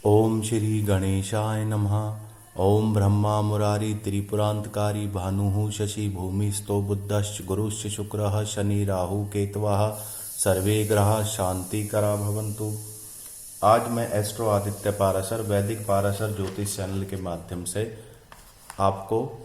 ओम श्री गणेशाय नमः। ओम ब्रह्मा मुरारी त्रिपुरांतकारी भानुः शशि भूमिस्थो बुद्धश्च गुरुश्च शुक्रः शनि राहु केतवः सर्वे ग्रह शांतिकरा भवन्तु। आज मैं एस्ट्रो आदित्य पाराशर वैदिक पाराशर ज्योतिष चैनल के माध्यम से आपको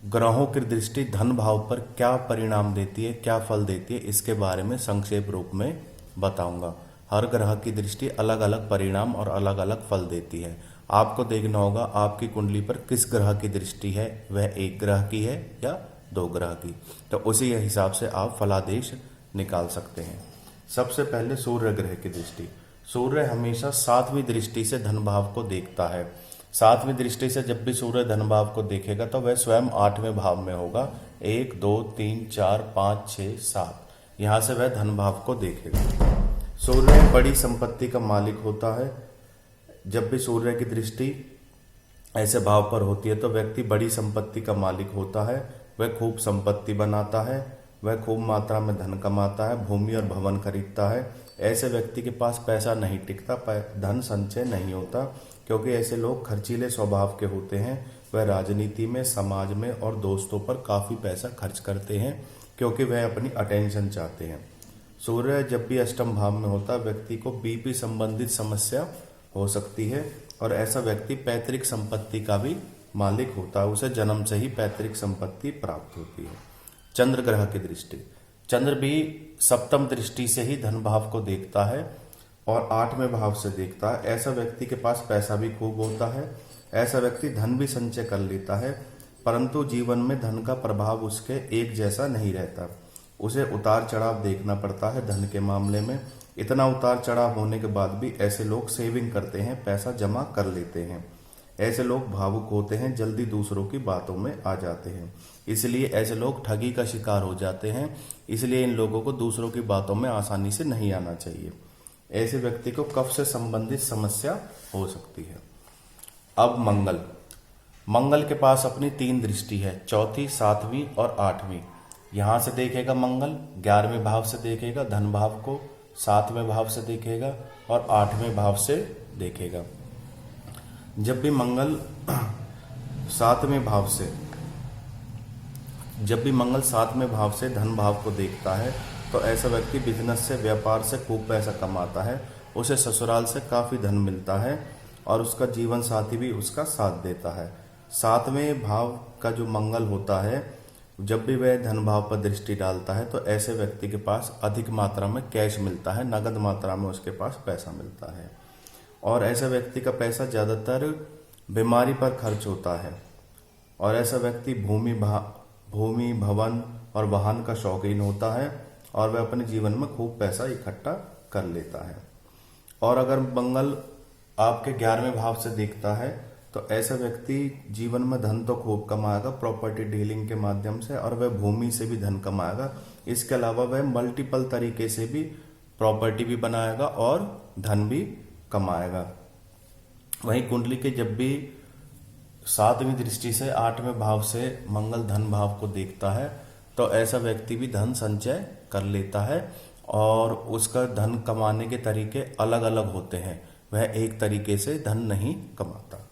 ग्रहों की दृष्टि धन भाव पर क्या परिणाम देती है, क्या फल देती है, इसके बारे में संक्षेप रूप में बताऊंगा। हर ग्रह की दृष्टि अलग अलग परिणाम और अलग अलग फल देती है। आपको देखना होगा आपकी कुंडली पर किस ग्रह की दृष्टि है, वह एक ग्रह की है या दो ग्रह की, तो उसी हिसाब से आप फलादेश निकाल सकते हैं। सबसे पहले सूर्य ग्रह की दृष्टि। सूर्य हमेशा सातवीं दृष्टि से धन भाव को देखता है। सातवीं दृष्टि से जब भी सूर्य धन भाव को देखेगा तो वह स्वयं आठवें भाव में होगा। 1 2 3 4 5 6 7 यहाँ से वह धन भाव को देखेगा। सूर्य बड़ी संपत्ति का मालिक होता है। जब भी सूर्य की दृष्टि ऐसे भाव पर होती है तो व्यक्ति बड़ी संपत्ति का मालिक होता है। वह खूब संपत्ति बनाता है, वह खूब मात्रा में धन कमाता है, भूमि और भवन खरीदता है। ऐसे व्यक्ति के पास पैसा नहीं टिकता, धन संचय नहीं होता, क्योंकि ऐसे लोग खर्चीले स्वभाव के होते हैं। वह राजनीति में, समाज में और दोस्तों पर काफ़ी पैसा खर्च करते हैं, क्योंकि वह अपनी अटेंशन चाहते हैं। सूर्य जब भी अष्टम भाव में होता है व्यक्ति को बीपी संबंधित समस्या हो सकती है, और ऐसा व्यक्ति पैतृक संपत्ति का भी मालिक होता है। उसे जन्म से ही पैतृक संपत्ति प्राप्त होती है। चंद्र ग्रह की दृष्टि। चंद्र भी सप्तम दृष्टि से ही धन भाव को देखता है और आठवें भाव से देखता है। ऐसा व्यक्ति के पास पैसा भी खूब होता है। ऐसा व्यक्ति धन भी संचय कर लेता है, परंतु जीवन में धन का प्रभाव उसके एक जैसा नहीं रहता। उसे उतार चढ़ाव देखना पड़ता है धन के मामले में। इतना उतार चढ़ाव होने के बाद भी ऐसे लोग सेविंग करते हैं, पैसा जमा कर लेते हैं। ऐसे लोग भावुक होते हैं, जल्दी दूसरों की बातों में आ जाते हैं, इसलिए ऐसे लोग ठगी का शिकार हो जाते हैं। इसलिए इन लोगों को दूसरों की बातों में आसानी से नहीं आना चाहिए। ऐसे व्यक्ति को कफ से संबंधित समस्या हो सकती है। अब मंगल के पास अपनी 3 दृष्टि है, चौथी, 7वीं और 8वीं। यहां से देखेगा मंगल, 11वें भाव से देखेगा धन भाव को, 7वें भाव से देखेगा और 8वें भाव से देखेगा। जब भी मंगल 7वें भाव से धन भाव को देखता है तो ऐसा व्यक्ति बिजनेस से, व्यापार से खूब पैसा कमाता है। उसे ससुराल से काफ़ी धन मिलता है और उसका जीवन साथी भी उसका साथ देता है। 7वें भाव का जो मंगल होता है, जब भी वह धन भाव पर दृष्टि डालता है तो ऐसे व्यक्ति के पास अधिक मात्रा में कैश मिलता है, नगद मात्रा में उसके पास पैसा मिलता है। और ऐसे व्यक्ति का पैसा ज़्यादातर बीमारी पर खर्च होता है। और ऐसा व्यक्ति भूमि, भवन और वाहन का शौकीन होता है और वह अपने जीवन में खूब पैसा इकट्ठा कर लेता है। और अगर मंगल आपके 11वें भाव से दिखता है तो ऐसा व्यक्ति जीवन में धन तो खूब कमाएगा प्रॉपर्टी डीलिंग के माध्यम से, और वह भूमि से भी धन कमाएगा। इसके अलावा वह मल्टीपल तरीके से भी प्रॉपर्टी भी बनाएगा और धन भी कमाएगा। वहीं कुंडली के जब भी 7वीं दृष्टि से 8वें भाव से मंगल धन भाव को देखता है तो ऐसा व्यक्ति भी धन संचय कर लेता है, और उसका धन कमाने के तरीके अलग अलग होते हैं। वह एक तरीके से धन नहीं कमाता।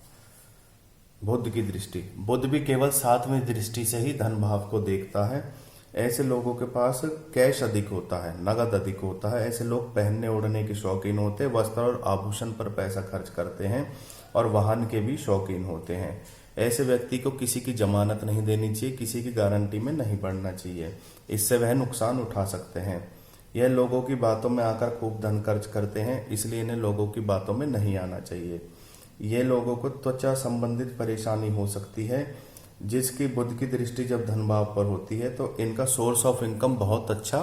बुध की दृष्टि। बुध भी केवल 7वीं दृष्टि से ही धन भाव को देखता है। ऐसे लोगों के पास कैश अधिक होता है, नगद अधिक होता है। ऐसे लोग पहनने ओढ़ने के शौकीन होते हैं, वस्त्र और आभूषण पर पैसा खर्च करते हैं और वाहन के भी शौकीन होते हैं। ऐसे व्यक्ति को किसी की जमानत नहीं देनी चाहिए, किसी की गारंटी में नहीं पड़ना चाहिए, इससे वह नुकसान उठा सकते हैं। यह लोगों की बातों में आकर खूब धन खर्च करते हैं, इसलिए इन्हें लोगों की बातों में नहीं आना चाहिए। ये लोगों को त्वचा संबंधित परेशानी हो सकती है। जिसकी बुध की दृष्टि जब धन भाव पर होती है तो इनका सोर्स ऑफ इनकम बहुत अच्छा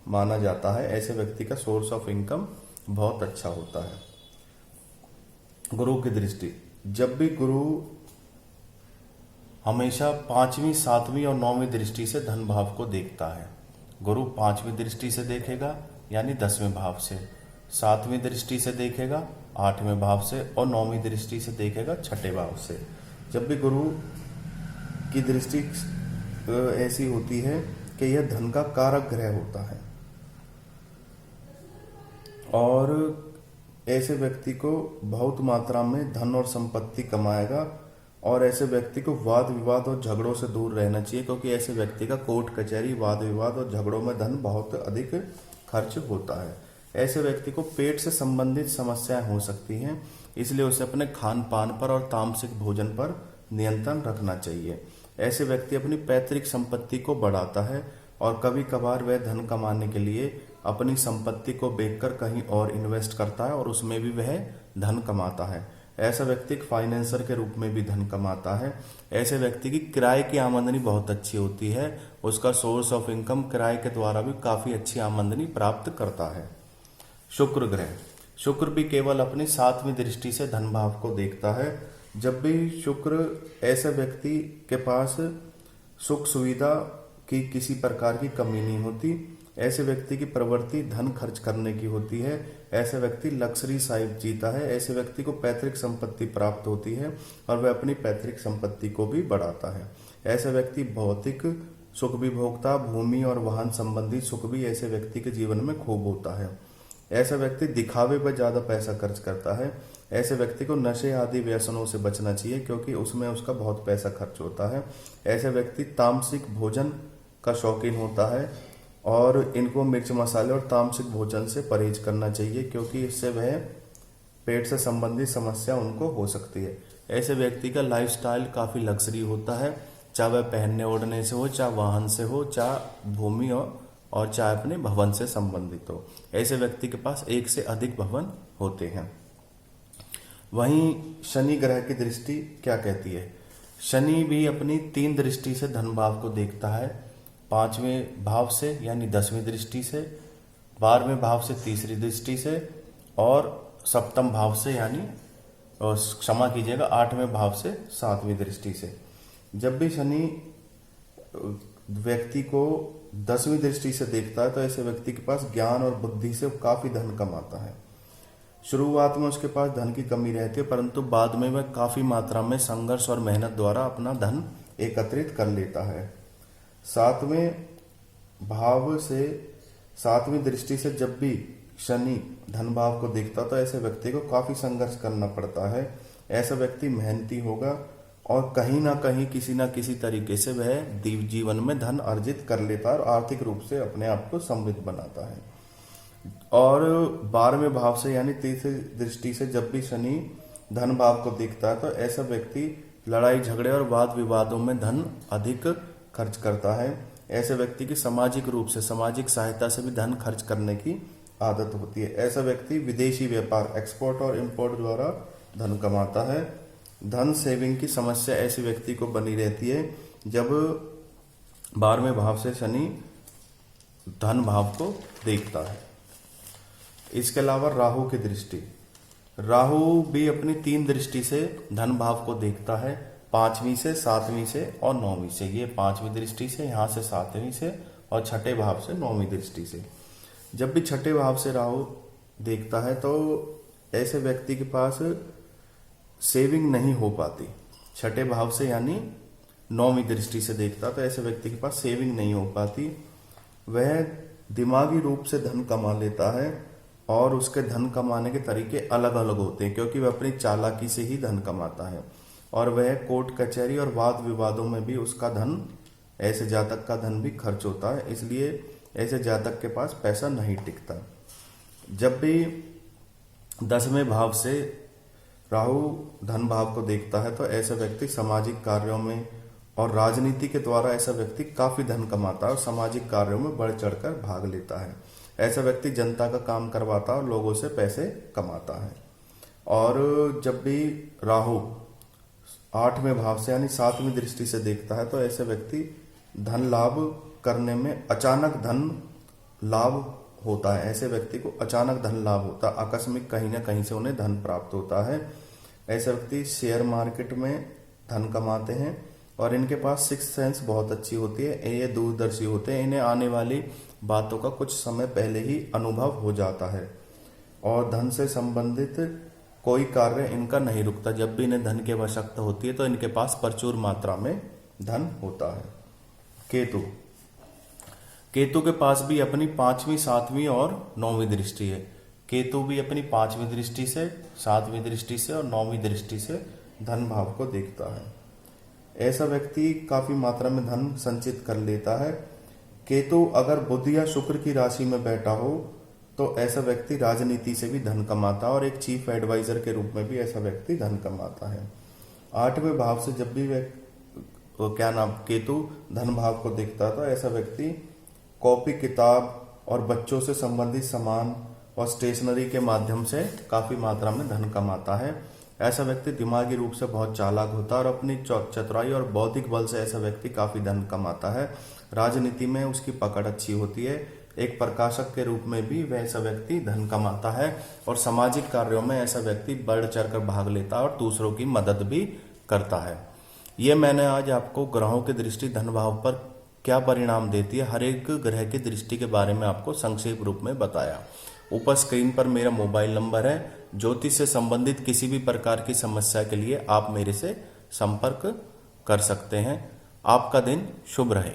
माना जाता है। ऐसे व्यक्ति का सोर्स ऑफ इनकम बहुत अच्छा होता है। गुरु की दृष्टि। जब भी गुरु हमेशा 5वीं, 7वीं और 9वीं दृष्टि से धन भाव को देखता है। गुरु 5वीं दृष्टि से देखेगा यानी 10वें भाव से, 7वीं दृष्टि से देखेगा 8वें भाव से और 9वीं दृष्टि से देखेगा 6ठे भाव से। जब भी गुरु की दृष्टि ऐसी होती है कि यह धन का कारक ग्रह होता है और ऐसे व्यक्ति को बहुत मात्रा में धन और संपत्ति कमाएगा। और ऐसे व्यक्ति को वाद विवाद और झगड़ों से दूर रहना चाहिए, क्योंकि ऐसे व्यक्ति का कोर्ट कचहरी, वाद विवाद और झगड़ों में धन बहुत अधिक खर्च होता है। ऐसे व्यक्ति को पेट से संबंधित समस्याएं हो सकती हैं, इसलिए उसे अपने खान पान पर और तामसिक भोजन पर नियंत्रण रखना चाहिए। ऐसे व्यक्ति अपनी पैतृक संपत्ति को बढ़ाता है और कभी कभार वह धन कमाने के लिए अपनी संपत्ति को बेचकर कहीं और इन्वेस्ट करता है और उसमें भी वह धन कमाता है। ऐसा व्यक्ति एक फाइनेंसर के रूप में भी धन कमाता है। ऐसे व्यक्ति की किराए की आमदनी बहुत अच्छी होती है, उसका सोर्स ऑफ इनकम किराए के द्वारा भी काफी अच्छी आमदनी प्राप्त करता है। शुक्र ग्रह, शुक्र भी केवल अपनी 7वीं दृष्टि से धन भाव को देखता है। जब भी शुक्र, ऐसे व्यक्ति के पास सुख सुविधा की किसी प्रकार की कमी नहीं होती। ऐसे व्यक्ति की प्रवृत्ति धन खर्च करने की होती है। ऐसे व्यक्ति लग्जरी लाइफ जीता है। ऐसे व्यक्ति को पैतृक संपत्ति प्राप्त होती है और वह अपनी पैतृक संपत्ति को भी बढ़ाता है। ऐसे व्यक्ति भौतिक सुख भी भोगता, भूमि और वाहन संबंधी सुख भी ऐसे व्यक्ति के जीवन में खूब होता है। ऐसा व्यक्ति दिखावे पर ज्यादा पैसा खर्च करता है। ऐसे व्यक्ति को नशे आदि व्यसनों से बचना चाहिए, क्योंकि उसमें उसका बहुत पैसा खर्च होता है। ऐसे व्यक्ति तामसिक भोजन का शौकीन होता है और इनको मिर्च मसाले और तामसिक भोजन से परहेज करना चाहिए, क्योंकि इससे वह पेट से संबंधित समस्या उनको हो सकती है। ऐसे व्यक्ति का लाइफस्टाइल काफी लग्जरी होता है, चाहे वह पहनने ओढ़ने से हो, चाहे वाहन से हो, चाहे भूमि और चाहे अपने भवन से संबंधित हो। ऐसे व्यक्ति के पास एक से अधिक भवन होते हैं। वहीं शनि ग्रह की दृष्टि क्या कहती है? शनि भी अपनी 3 दृष्टि से धन भाव को देखता है। 5वें भाव से यानी 10वीं दृष्टि से, 12वें भाव से 3री दृष्टि से और 7म भाव से यानी क्षमा कीजिएगा 8वें भाव से 7वीं दृष्टि से। जब भी शनि व्यक्ति को 10वीं दृष्टि से देखता है तो ऐसे व्यक्ति के पास ज्ञान और बुद्धि से काफी धन कमाता है। शुरुआत में उसके पास धन की कमी रहती है, परंतु बाद में वह काफी मात्रा में संघर्ष और मेहनत द्वारा अपना धन एकत्रित कर लेता है। 7वें भाव से 7वीं दृष्टि से जब भी शनि धन भाव को देखता तो ऐसे व्यक्ति को काफी संघर्ष करना पड़ता है। ऐसा व्यक्ति मेहनती होगा और कहीं ना कहीं किसी ना किसी तरीके से वह जीवन में धन अर्जित कर लेता है और आर्थिक रूप से अपने आप को समृद्ध बनाता है। और 12वें भाव से यानी 3री दृष्टि से जब भी शनि धन भाव को देखता है तो ऐसा व्यक्ति लड़ाई झगड़े और वाद विवादों में धन अधिक खर्च करता है। ऐसे व्यक्ति की सामाजिक रूप से, सामाजिक सहायता से भी धन खर्च करने की आदत होती है। ऐसा व्यक्ति विदेशी व्यापार, एक्सपोर्ट और इंपोर्ट द्वारा धन कमाता है। धन सेविंग की समस्या ऐसे व्यक्ति को बनी रहती है जब 12वें भाव से शनि धन भाव को देखता है। इसके अलावा राहु की दृष्टि, राहु भी अपनी 3 दृष्टि से धन भाव को देखता है, 5वीं से, 7वीं से और 9वीं से। ये 5वीं दृष्टि से, यहाँ से 7वीं से और छठे भाव से 9वीं दृष्टि से। जब भी छठे भाव से राहु देखता है तो ऐसे व्यक्ति के पास सेविंग नहीं हो पाती। छठे भाव से यानी 9वीं दृष्टि से देखता तो ऐसे व्यक्ति के पास सेविंग नहीं हो पाती। वह दिमागी रूप से धन कमा लेता है और उसके धन कमाने के तरीके अलग अलग होते हैं, क्योंकि वह अपनी चालाकी से ही धन कमाता है और वह कोर्ट कचहरी और वाद विवादों में भी उसका धन, ऐसे जातक का धन भी खर्च होता है, इसलिए ऐसे जातक के पास पैसा नहीं टिकता। जब भी 10वें भाव से राहु धन भाव को देखता है तो ऐसा व्यक्ति सामाजिक कार्यों में और राजनीति के द्वारा ऐसा व्यक्ति काफी धन कमाता है और सामाजिक कार्यों में बढ़ चढ़कर भाग लेता है। ऐसा व्यक्ति जनता का काम करवाता है और लोगों से पैसे कमाता है। और जब भी राहु 8वें भाव से यानी 7वीं दृष्टि से देखता है तो ऐसे व्यक्ति धन लाभ करने में अचानक धन लाभ होता है। ऐसे व्यक्ति को अचानक धन लाभ होता है, आकस्मिक कहीं ना कहीं से उन्हें धन प्राप्त होता है। ऐसे व्यक्ति शेयर मार्केट में धन कमाते हैं और इनके पास 6th सेंस बहुत अच्छी होती है। ये दूरदर्शी होते हैं, इन्हें आने वाली बातों का कुछ समय पहले ही अनुभव हो जाता है और धन से संबंधित कोई कार्य इनका नहीं रुकता। जब भी इन्हें धन की आवश्यकता होती है तो इनके पास प्रचुर मात्रा में धन होता है। केतु, केतु के पास भी अपनी 5वीं, 7वीं और 9वीं दृष्टि है। केतु भी अपनी 5वीं दृष्टि से, 7वीं दृष्टि से और 9वीं दृष्टि से धन भाव को देखता है। ऐसा व्यक्ति काफी मात्रा में धन संचित कर लेता है। केतु अगर बुध या शुक्र की राशि में बैठा हो तो ऐसा व्यक्ति राजनीति से भी धन कमाता है और एक चीफ एडवाइजर के रूप में भी ऐसा व्यक्ति धन कमाता है। 8वें भाव से जब भी केतु धन भाव को देखता था, ऐसा व्यक्ति कॉपी किताब और बच्चों से संबंधित सामान और स्टेशनरी के माध्यम से काफी मात्रा में धन कमाता है। ऐसा व्यक्ति दिमागी रूप से बहुत चालाक होता है और अपनी चतुराई और बौद्धिक बल से ऐसा व्यक्ति काफी धन कमाता है। राजनीति में उसकी पकड़ अच्छी होती है। एक प्रकाशक के रूप में भी वह ऐसा व्यक्ति धन कमाता है और सामाजिक कार्यों में ऐसा व्यक्ति बढ़ चढ़कर भाग लेता है और दूसरों की मदद भी करता है। ये मैंने आज आपको ग्रहों की दृष्टि धन भाव पर क्या परिणाम देती है, हर एक ग्रह की दृष्टि के बारे में आपको संक्षेप रूप में बताया। ऊपर स्क्रीन पर मेरा मोबाइल नंबर है। ज्योतिष से संबंधित किसी भी प्रकार की समस्या के लिए आप मेरे से संपर्क कर सकते हैं। आपका दिन शुभ रहे।